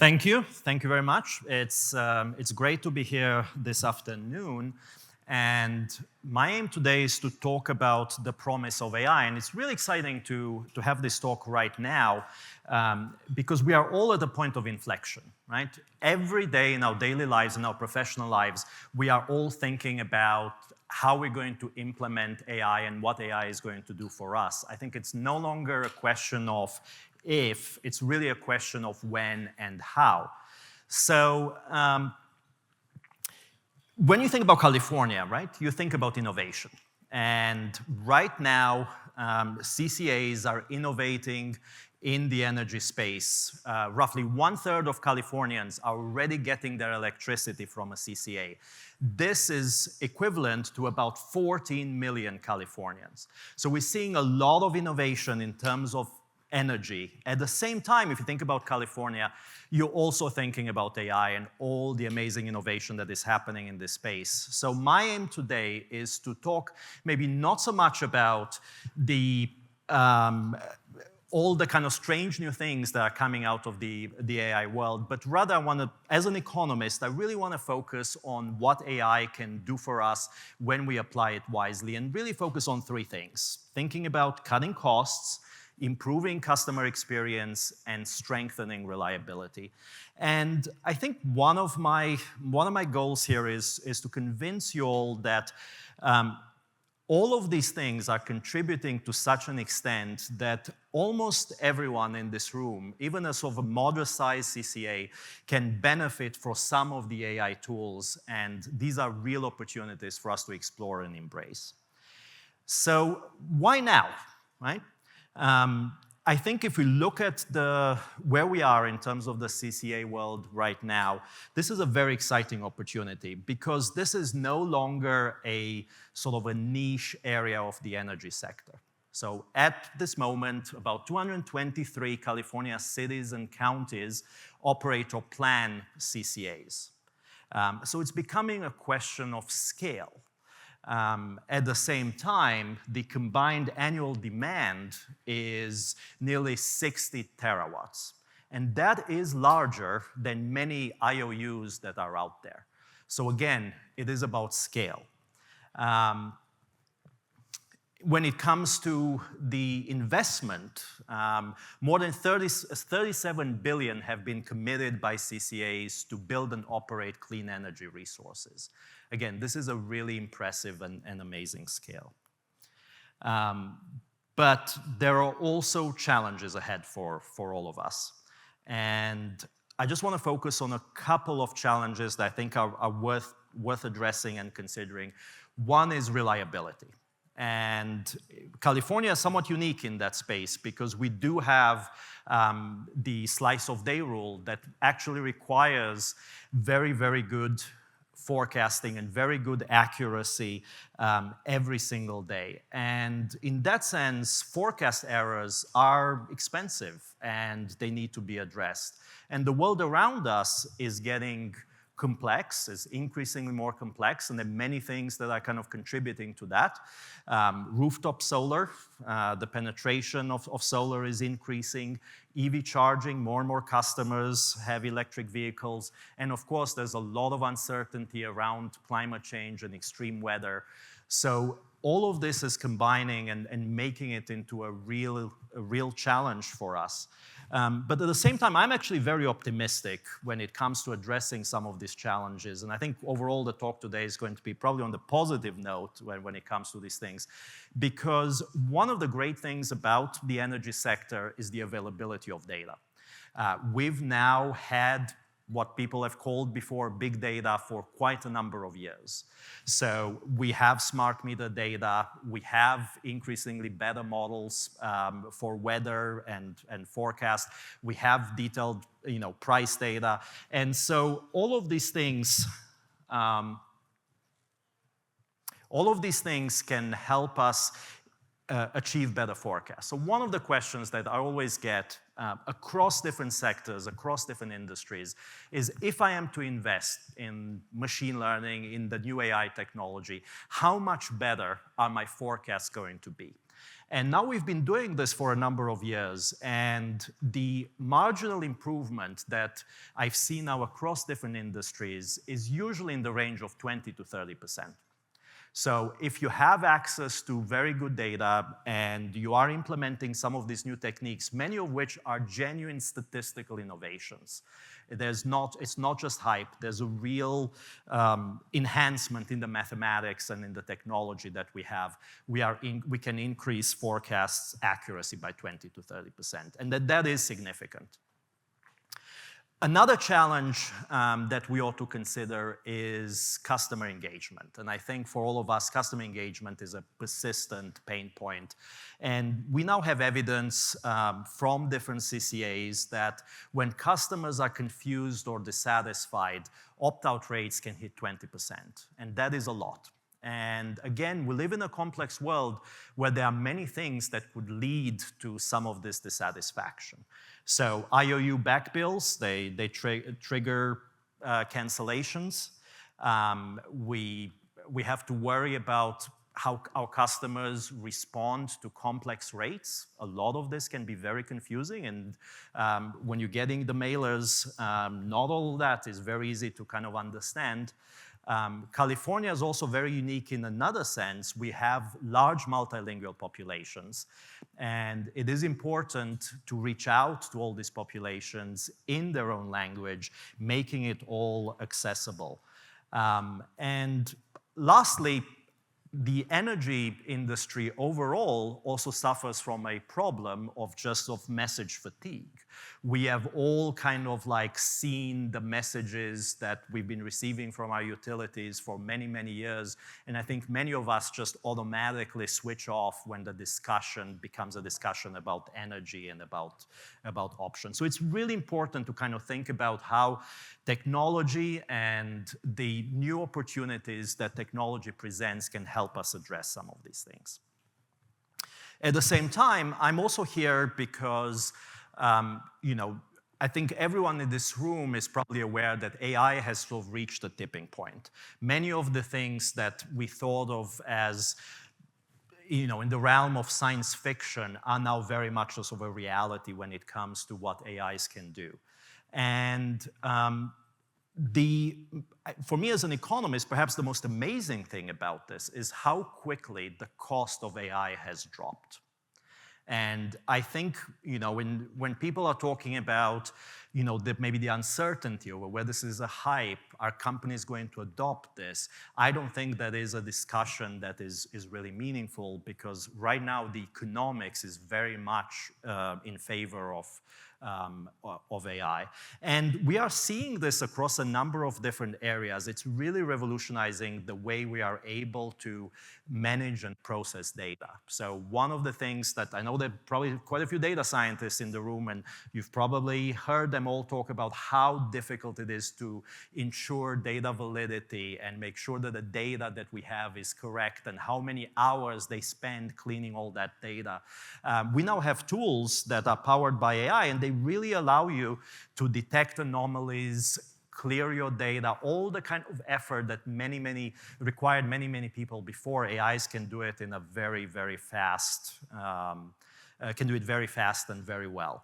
Thank you. Thank you very much. It's great to be here this afternoon. And my aim today is to talk about the promise of AI. And it's really exciting to have this talk right now because we are all at a point of inflection, right? Every day in our daily lives, in our professional lives, we are all thinking about how we're going to implement AI and what AI is going to do for us. I think it's no longer a question of if, it's really a question of when and how. So when you think about California, right, you think about innovation. And right now, CCAs are innovating in the energy space. Roughly 1/3 of Californians are already getting their electricity from a CCA. This is equivalent to about 14 million Californians. So we're seeing a lot of innovation in terms of energy. At the same time, if you think about California, you're also thinking about AI and all the amazing innovation that is happening in this space. So my aim today is to talk maybe not so much about the all the kind of strange new things that are coming out of the AI world, but rather I want to, as an economist, I really want to focus on what AI can do for us when we apply it wisely, and really focus on three things: thinking about cutting costs, improving customer experience, and strengthening reliability. And I think one of my goals here is to convince you all that all of these things are contributing to such an extent that almost everyone in this room, even a sort of a moderate-sized CCA, can benefit from some of the AI tools, and these are real opportunities for us to explore and embrace. So why now, right? I think if we look at where we are in terms of the CCA world right now, this is a very exciting opportunity because this is no longer a sort of a niche area of the energy sector. So at this moment, about 223 California cities and counties operate or plan CCAs. So it's becoming a question of scale. At the same time, the combined annual demand is nearly 60 terawatts. And that is larger than many IOUs that are out there. So again, it is about scale. When it comes to the investment, more than 37 billion have been committed by CCAs to build and operate clean energy resources. Again, this is a really impressive and amazing scale. But there are also challenges ahead for all of us. And I just want to focus on a couple of challenges that I think are worth addressing and considering. One is reliability. And California is somewhat unique in that space because we do have the slice of day rule that actually requires very, very good forecasting and very good accuracy every single day. And in that sense, forecast errors are expensive and they need to be addressed. And the world around us is getting complex, is increasingly more complex, and there are many things that are kind of contributing to that. Rooftop solar, the penetration of solar is increasing. EV charging, more and more customers have electric vehicles. And of course, there's a lot of uncertainty around climate change and extreme weather. So all of this is combining and making it into a real challenge for us. But at the same time, I'm actually very optimistic when it comes to addressing some of these challenges. And I think overall the talk today is going to be probably on the positive note when it comes to these things. Because one of the great things about the energy sector is the availability of data. We've now had what people have called before big data for quite a number of years. So we have smart meter data, we have increasingly better models for weather and forecast, we have detailed price data. And so all of these things can help us achieve better forecasts. So one of the questions that I always get across different sectors, across different industries, is if I am to invest in machine learning, in the new AI technology, how much better are my forecasts going to be? And now we've been doing this for a number of years, and the marginal improvement that I've seen now across different industries is usually in the range of 20 to 30%. So if you have access to very good data and you are implementing some of these new techniques, many of which are genuine statistical innovations, it's not just hype, there's a real enhancement in the mathematics and in the technology that we have. We can increase forecasts accuracy by 20 to 30%, and that is significant. Another challenge that we ought to consider is customer engagement. And I think for all of us, customer engagement is a persistent pain point. And we now have evidence from different CCAs that when customers are confused or dissatisfied, opt-out rates can hit 20%. And that is a lot. And again, we live in a complex world where there are many things that could lead to some of this dissatisfaction. So IOU back bills, they trigger cancellations. We have to worry about how our customers respond to complex rates. A lot of this can be very confusing, and when you're getting the mailers, not all of that is very easy to kind of understand. California is also very unique in another sense. We have large multilingual populations, and it is important to reach out to all these populations in their own language, making it all accessible. And lastly, the energy industry overall also suffers from a problem of message fatigue. We have all kind of like seen the messages that we've been receiving from our utilities for many, many years. And I think many of us just automatically switch off when the discussion becomes a discussion about energy and about options. So it's really important to kind of think about how technology and the new opportunities that technology presents can help us address some of these things. At the same time, I'm also here because I think everyone in this room is probably aware that AI has sort of reached a tipping point. Many of the things that we thought of as in the realm of science fiction are now very much sort of a reality when it comes to what AIs can do. And for me as an economist, perhaps the most amazing thing about this is how quickly the cost of AI has dropped. And I think, when people are talking about, maybe the uncertainty over whether this is a hype, are companies going to adopt this? I don't think that is a discussion that is really meaningful, because right now the economics is very much in favor of AI. And we are seeing this across a number of different areas. It's really revolutionizing the way we are able to manage and process data. So one of the things that I know there are probably quite a few data scientists in the room, and you've probably heard them all talk about how difficult it is to ensure data validity and make sure that the data that we have is correct, and how many hours they spend cleaning all that data. We now have tools that are powered by AI, and they really allow you to detect anomalies, clear your data, all the kind of effort that required many people before. AIs can do it in a very, very fast, can do it very fast and very well.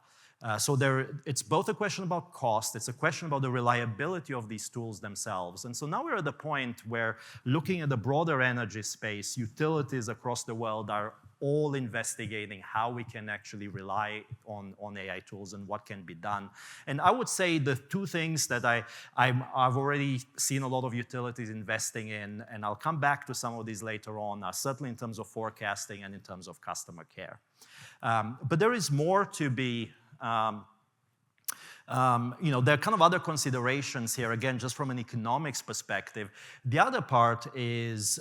So it's both a question about cost, it's a question about the reliability of these tools themselves. And so now we're at the point where, looking at the broader energy space, utilities across the world are all investigating how we can actually rely on AI tools and what can be done. And I would say the two things that I've already seen a lot of utilities investing in, and I'll come back to some of these later on, are certainly in terms of forecasting and in terms of customer care. But there is more to be. There are kind of other considerations here, again, just from an economics perspective. The other part is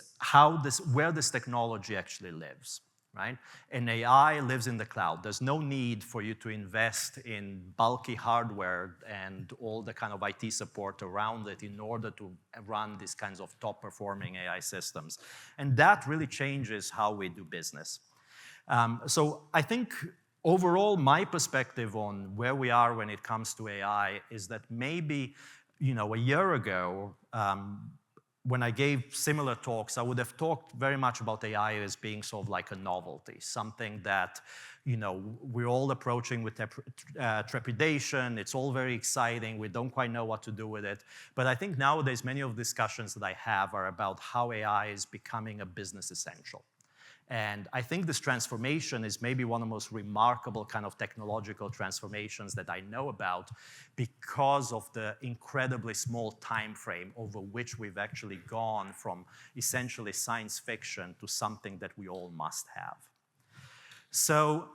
where this technology actually lives, right? And AI lives in the cloud. There's no need for you to invest in bulky hardware and all the kind of IT support around it in order to run these kinds of top-performing AI systems. And that really changes how we do business. So I think overall, my perspective on where we are when it comes to AI is that maybe, a year ago, when I gave similar talks, I would have talked very much about AI as being sort of like a novelty, something that, we're all approaching with trepidation. It's all very exciting. We don't quite know what to do with it. But I think nowadays, many of the discussions that I have are about how AI is becoming a business essential. And I think this transformation is maybe one of the most remarkable kind of technological transformations that I know about because of the incredibly small time frame over which we've actually gone from essentially science fiction to something that we all must have. So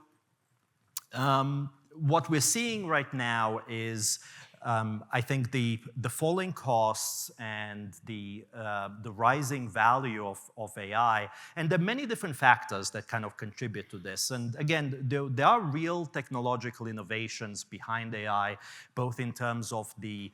what we're seeing right now is I think the falling costs and the rising value of AI, and there are many different factors that kind of contribute to this. And again, there are real technological innovations behind AI, both in terms of the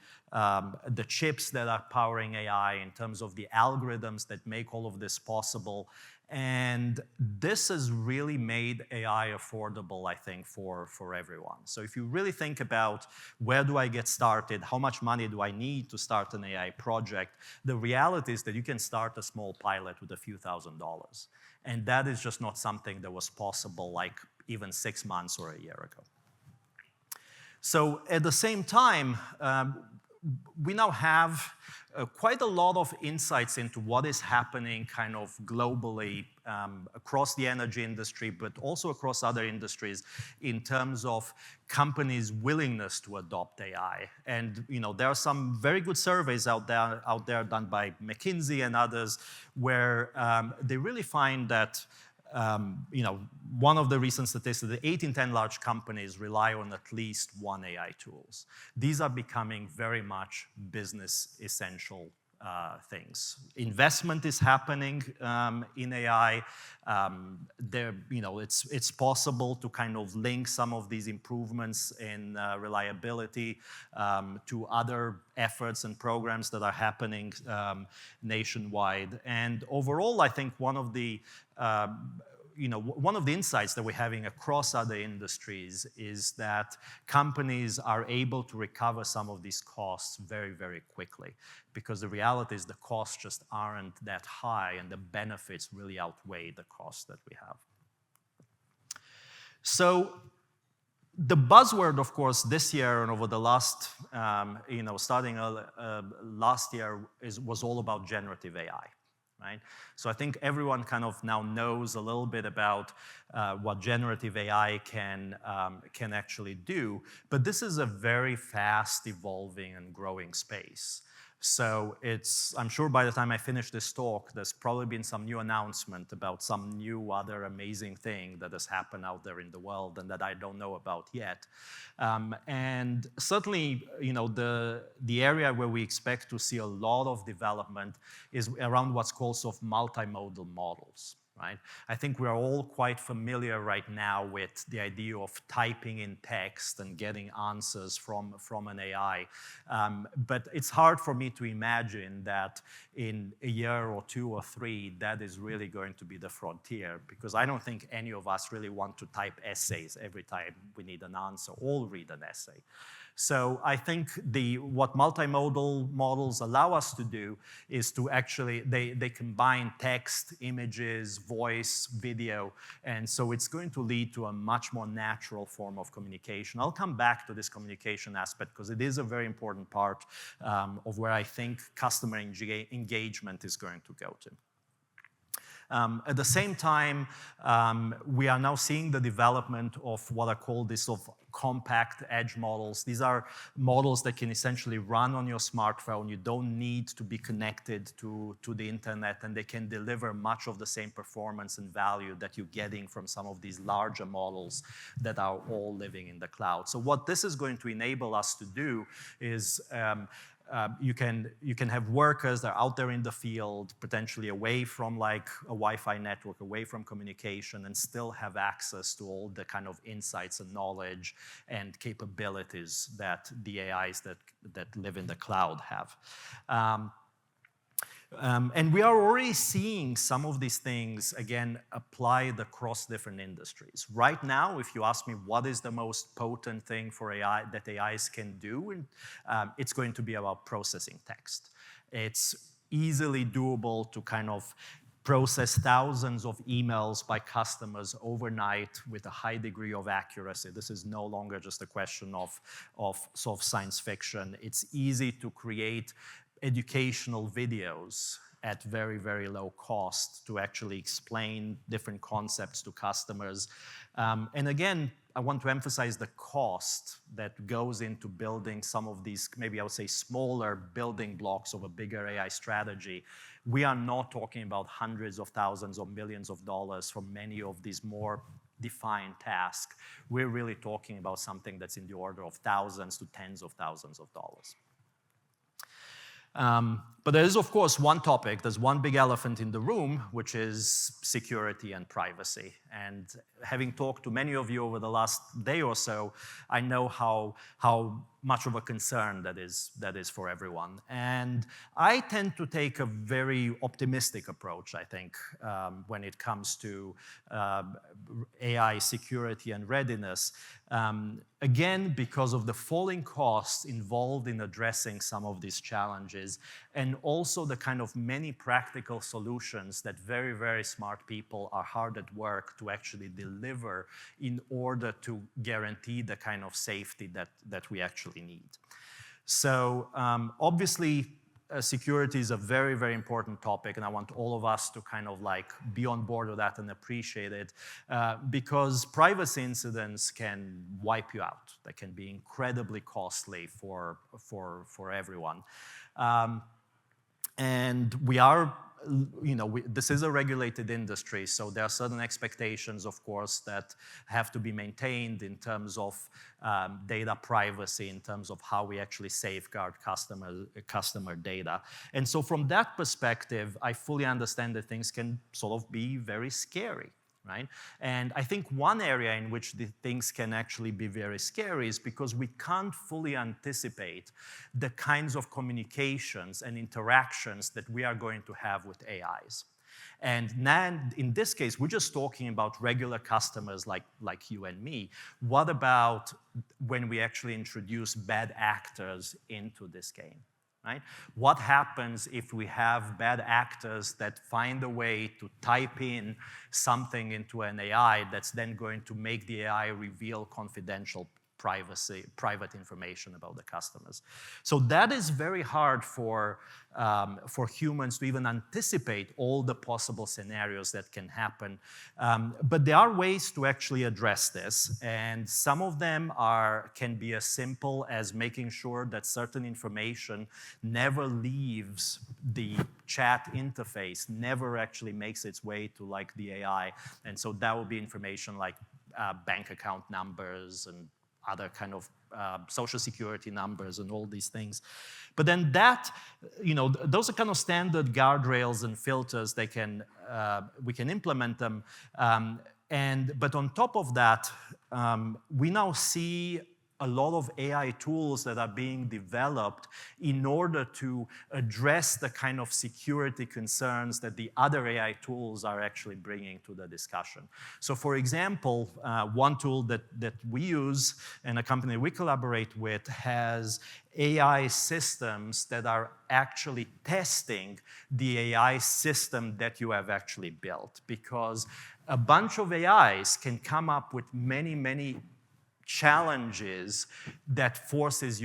chips that are powering AI, in terms of the algorithms that make all of this possible. And this has really made AI affordable, I think, for everyone. So if you really think about where do I get started, how much money do I need to start an AI project, the reality is that you can start a small pilot with a few $1,000s. And that is just not something that was possible like even 6 months or a year ago. So at the same time, we now have quite a lot of insights into what is happening kind of globally across the energy industry, but also across other industries in terms of companies' willingness to adopt AI. And there are some very good surveys out there done by McKinsey and others where they really find that one of the recent statistics, the 8 in 10 large companies rely on at least one AI tools. These are becoming very much business essential things. Investment is happening in AI. It's possible to kind of link some of these improvements in reliability to other efforts and programs that are happening nationwide. And overall, I think one of the insights that we're having across other industries is that companies are able to recover some of these costs very, very quickly, because the reality is the costs just aren't that high and the benefits really outweigh the costs that we have. So the buzzword, of course, this year and over the last, starting last year was all about generative AI. Right? So I think everyone kind of now knows a little bit about what generative AI can actually do, but this is a very fast evolving and growing space. So I'm sure by the time I finish this talk, there's probably been some new announcement about some new other amazing thing that has happened out there in the world and that I don't know about yet. And certainly, the area where we expect to see a lot of development is around what's called sort of multimodal models. Right? I think we're all quite familiar right now with the idea of typing in text and getting answers from an AI. But it's hard for me to imagine that in a year or 2 or 3, that is really going to be the frontier, because I don't think any of us really want to type essays every time we need an answer or read an essay. So I think what multimodal models allow us to do is to actually, they combine text, images, voice, video, and so it's going to lead to a much more natural form of communication. I'll come back to this communication aspect because it is a very important part of where I think customer engagement is going to go to. At the same time, we are now seeing the development of what are called these sort of compact edge models. These are models that can essentially run on your smartphone. You don't need to be connected to the internet, and they can deliver much of the same performance and value that you're getting from some of these larger models that are all living in the cloud. So what this is going to enable us to do is you can have workers that are out there in the field, potentially away from like a Wi-Fi network, away from communication, and still have access to all the kind of insights and knowledge and capabilities that the AIs that live in the cloud have. And we are already seeing some of these things, again, applied across different industries. Right now, if you ask me what is the most potent thing for AI that AIs can do, it's going to be about processing text. It's easily doable to kind of process thousands of emails by customers overnight with a high degree of accuracy. This is no longer just a question of sort of science fiction. It's easy to create educational videos at very, very low cost to actually explain different concepts to customers. And again, I want to emphasize the cost that goes into building some of these, maybe I would say smaller building blocks of a bigger AI strategy. We are not talking about hundreds of thousands or millions of dollars for many of these more defined tasks. We're really talking about something that's in the order of thousands to tens of thousands of dollars. But there is, of course, one topic, there's one big elephant in the room, which is security and privacy. And having talked to many of you over the last day or so, I know how much of a concern that is for everyone. And I tend to take a very optimistic approach, I think, when it comes to AI security and readiness. Again, because of the falling costs involved in addressing some of these challenges, and also the kind of many practical solutions that very, very smart people are hard at work to actually deliver in order to guarantee the kind of safety that we actually need. So obviously, security is a very, very important topic, and I want all of us to kind of like be on board with that and appreciate it, because privacy incidents can wipe you out. They can be incredibly costly for everyone. And we are, this is a regulated industry, so there are certain expectations, of course, that have to be maintained in terms of data privacy, in terms of how we actually safeguard customer data. And so from that perspective, I fully understand that things can sort of be very scary. Right? And I think one area in which the things can actually be very scary is because we can't fully anticipate the kinds of communications and interactions that we are going to have with AIs. And now, in this case, we're just talking about regular customers like you and me. What about when we actually introduce bad actors into this game? Right? What happens if we have bad actors that find a way to type in something into an AI that's then going to make the AI reveal confidential private information about the customers? So that is very hard for humans to even anticipate all the possible scenarios that can happen. But there are ways to actually address this, and some of them can be as simple as making sure that certain information never leaves the chat interface, never actually makes its way to like the AI. And so that will be information like bank account numbers and other kind of social security numbers and all these things. But then those are kind of standard guardrails and filters. We can implement them. But on top of that, we now see a lot of AI tools that are being developed in order to address the kind of security concerns that the other AI tools are actually bringing to the discussion. So for example, one tool that we use and a company we collaborate with has AI systems that are actually testing the AI system that you have actually built, because a bunch of AIs can come up with many, many challenges that forces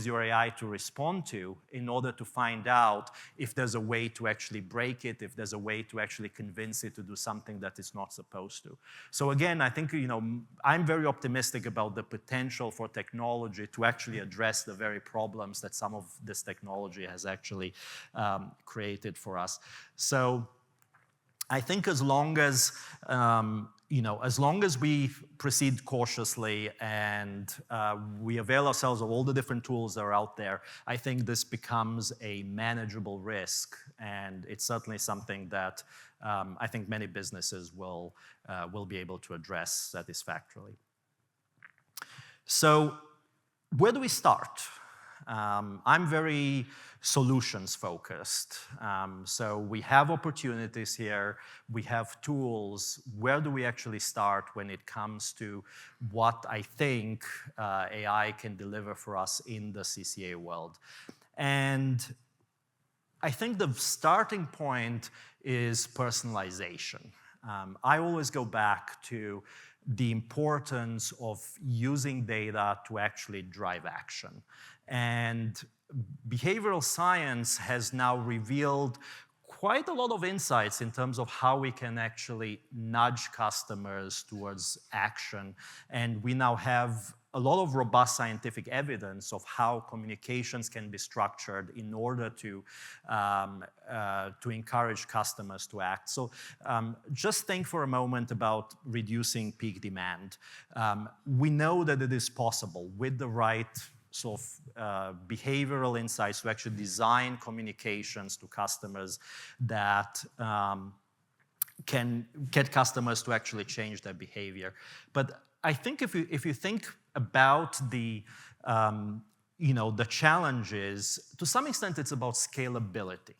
your AI to respond to in order to find out if there's a way to actually break it, if there's a way to actually convince it to do something that it's not supposed to. So again, I think I'm very optimistic about the potential for technology to actually address the very problems that some of this technology has actually created for us. So I think as long as we proceed cautiously and we avail ourselves of all the different tools that are out there, I think this becomes a manageable risk, and it's certainly something that I think many businesses will be able to address satisfactorily. So where do we start? I'm very solutions focused. So we have opportunities here, we have tools. Where do we actually start when it comes to what I think AI can deliver for us in the CCA world? And I think the starting point is personalization. I always go back to the importance of using data to actually drive action. And behavioral science has now revealed quite a lot of insights in terms of how we can actually nudge customers towards action. And we now have a lot of robust scientific evidence of how communications can be structured in order to encourage customers to act. So just think for a moment about reducing peak demand. We know that it is possible with the right sort of behavioral insights to actually design communications to customers that can get customers to actually change their behavior. But I think if you think about the the challenges, to some extent it's about scalability,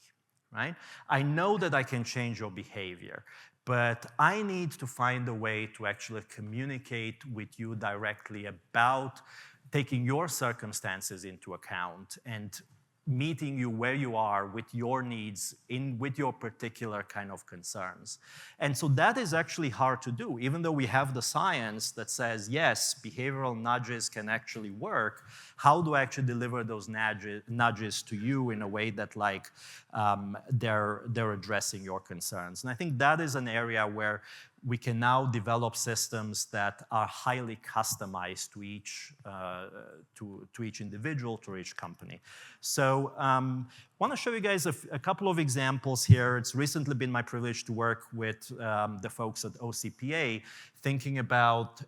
right? I know that I can change your behavior, but I need to find a way to actually communicate with you directly about taking your circumstances into account and meeting you where you are with your needs, with your particular kind of concerns. And so that is actually hard to do. Even though we have the science that says, yes, behavioral nudges can actually work, how do I actually deliver those nudges to you in a way that they're addressing your concerns? And I think that is an area where we can now develop systems that are highly customized to each individual, to each company. So I want to show you guys a couple of examples here. It's recently been my privilege to work with the folks at OCPA, thinking about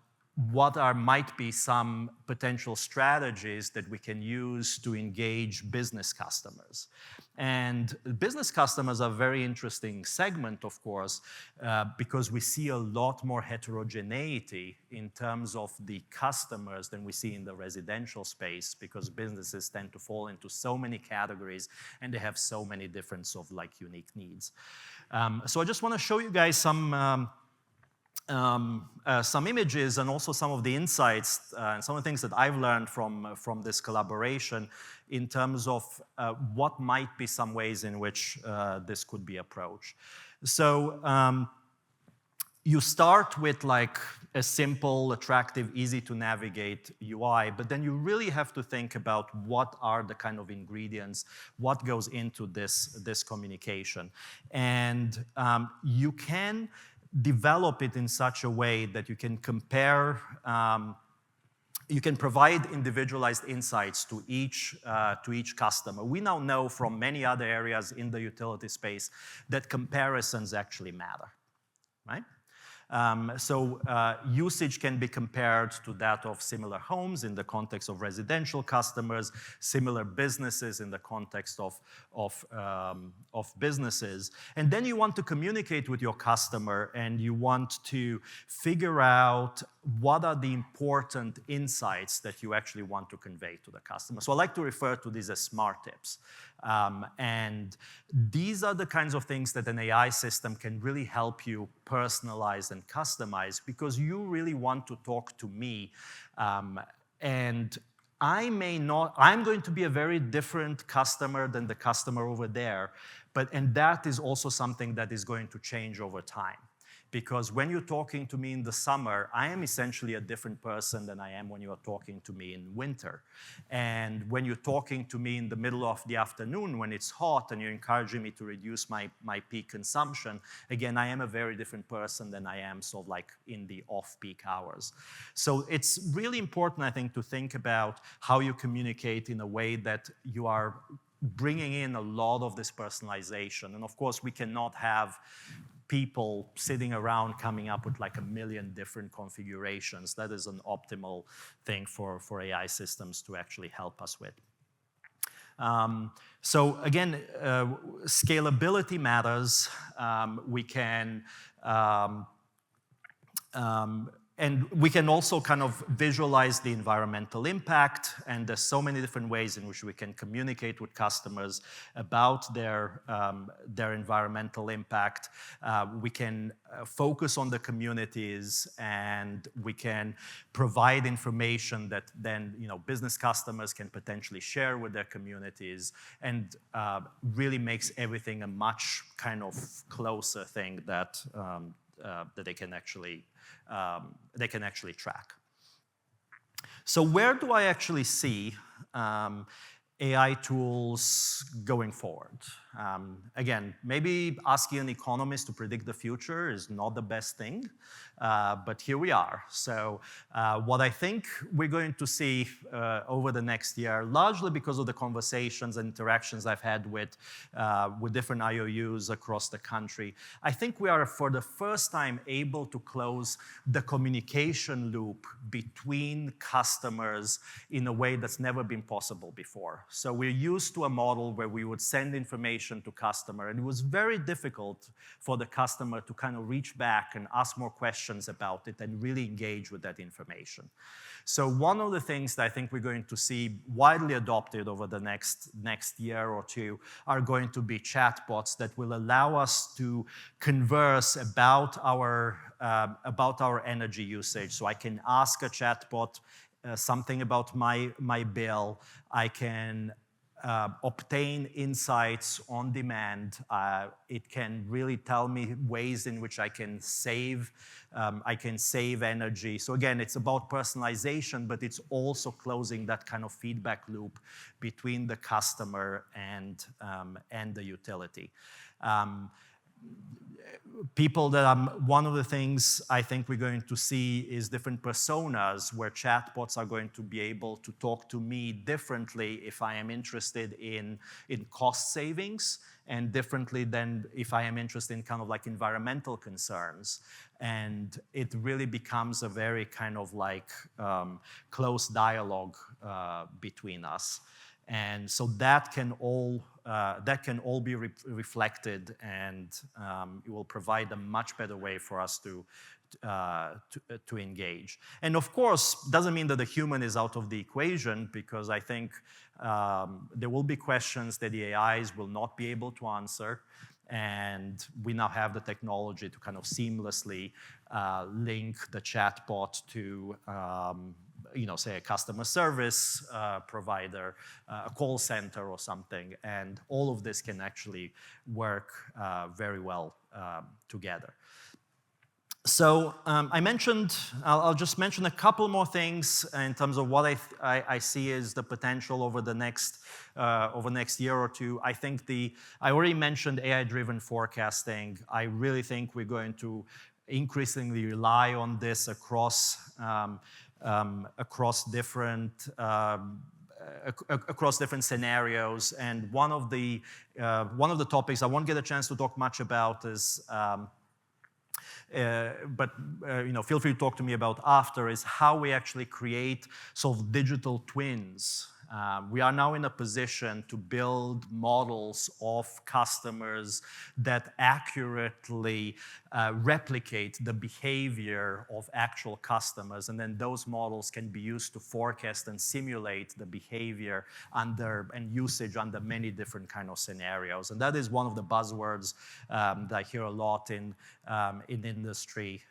what might be some potential strategies that we can use to engage business customers. And business customers are a very interesting segment, of course, because we see a lot more heterogeneity in terms of the customers than we see in the residential space, because businesses tend to fall into so many categories and they have so many different sort of unique needs. So I just want to show you guys some images and also some of the insights and some of the things that I've learned from this collaboration in terms of what might be some ways in which this could be approached. So you start with a simple, attractive, easy to navigate UI, but then you really have to think about what are the kind of ingredients, what goes into this communication. And you can develop it in such a way that you can compare, you can provide individualized insights to each customer. We now know from many other areas in the utility space that comparisons actually matter, right? So usage can be compared to that of similar homes in the context of residential customers, similar businesses in the context of businesses. And then you want to communicate with your customer and you want to figure out what are the important insights that you actually want to convey to the customer. So I like to refer to these as smart tips. And these are the kinds of things that an AI system can really help you personalize and customize, because you really want to talk to me. And I'm going to be a very different customer than the customer over there. And that is also something that is going to change over time. Because when you're talking to me in the summer, I am essentially a different person than I am when you're talking to me in winter. And when you're talking to me in the middle of the afternoon when it's hot and you're encouraging me to reduce my peak consumption, again, I am a very different person than I am sort of in the off-peak hours. So it's really important, I think, to think about how you communicate in a way that you are bringing in a lot of this personalization. And of course, we cannot have people sitting around coming up with a million different configurations. That is an optimal thing for AI systems to actually help us with. So again, scalability matters. We can and we can also kind of visualize the environmental impact, and there's so many different ways in which we can communicate with customers about their environmental impact. We can focus on the communities, and we can provide information that then business customers can potentially share with their communities, and really makes everything a much kind of closer thing that they can actually track. So where do I actually see AI tools going forward? Again, maybe asking an economist to predict the future is not the best thing, but here we are. So what I think we're going to see over the next year, largely because of the conversations and interactions I've had with different IOUs across the country, I think we are for the first time able to close the communication loop between customers in a way that's never been possible before. So we're used to a model where we would send information to customer, and it was very difficult for the customer to kind of reach back and ask more questions about it and really engage with that information. So one of the things that I think we're going to see widely adopted over the next year or two are going to be chatbots that will allow us to converse about our energy usage. So I can ask a chatbot something about my bill. I can obtain insights on demand. It can really tell me ways in which I can save energy. So again, it's about personalization, but it's also closing that kind of feedback loop between the customer and the utility. One of the things I think we're going to see is different personas where chatbots are going to be able to talk to me differently if I am interested in cost savings, and differently than if I am interested in kind of like environmental concerns. And it really becomes a very kind of like close dialogue between us. And so that can all be reflected, and it will provide a much better way for us to engage. And of course, doesn't mean that the human is out of the equation, because I think there will be questions that the AIs will not be able to answer. And we now have the technology to kind of seamlessly link the chatbot to say a customer service provider, a call center or something, and all of this can actually work very well together. So I'll just mention a couple more things in terms of what I see as the potential over the next year or two. I think I already mentioned AI-driven forecasting. I really think we're going to increasingly rely on this across different scenarios. And one of the topics I won't get a chance to talk much about is, but feel free to talk to me about after, is how we actually create sort of digital twins. We are now in a position to build models of customers that accurately replicate the behavior of actual customers, and then those models can be used to forecast and simulate the behavior and usage under many different kind of scenarios. And that is one of the buzzwords that I hear a lot in industry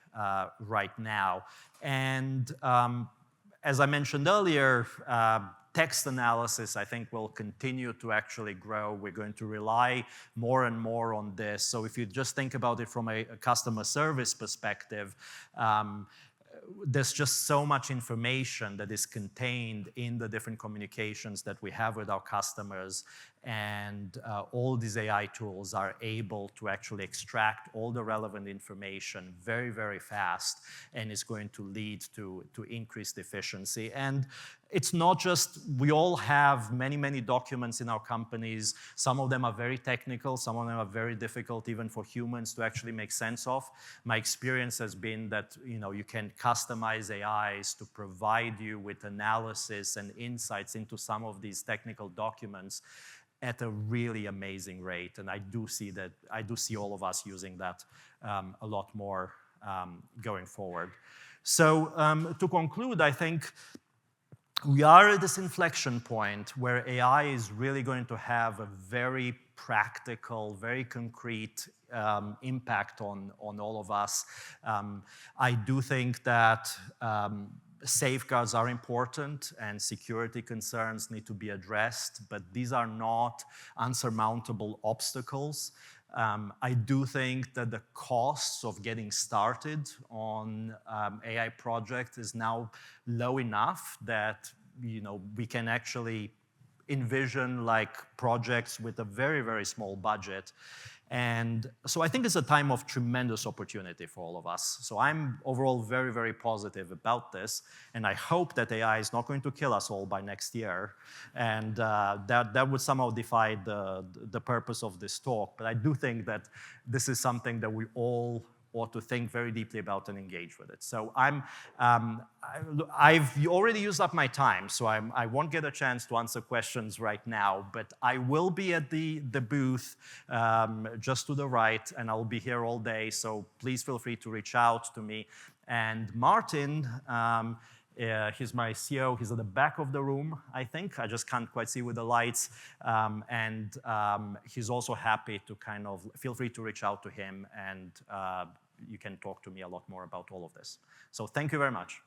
right now. And as I mentioned earlier, text analysis, I think, will continue to actually grow. We're going to rely more and more on this. So if you just think about it from a customer service perspective, there's just so much information that is contained in the different communications that we have with our customers, and all these AI tools are able to actually extract all the relevant information very, very fast, and it's going to lead to increased efficiency. And it's not just, we all have many, many documents in our companies. Some of them are very technical, some of them are very difficult even for humans to actually make sense of. My experience has been that you can customize AIs to provide you with analysis and insights into some of these technical documents at a really amazing rate. And I do see all of us using that a lot more going forward. So to conclude, I think we are at this inflection point where AI is really going to have a very practical, very concrete impact on all of us. I do think that safeguards are important and security concerns need to be addressed, but these are not unsurmountable obstacles. I do think that the costs of getting started on AI project is now low enough that we can actually envision like projects with a very, very small budget. And so I think it's a time of tremendous opportunity for all of us. So I'm overall very, very positive about this. And I hope that AI is not going to kill us all by next year. And that would somehow defy the purpose of this talk. But I do think that this is something that we all ought to think very deeply about and engage with it. So I've already used up my time, so I won't get a chance to answer questions right now, but I will be at the booth just to the right, and I'll be here all day, so please feel free to reach out to me. And Martin, he's my CEO. He's at the back of the room, I think. I just can't quite see with the lights. And he's also happy to kind of, feel free to reach out to him, and you can talk to me a lot more about all of this. So thank you very much.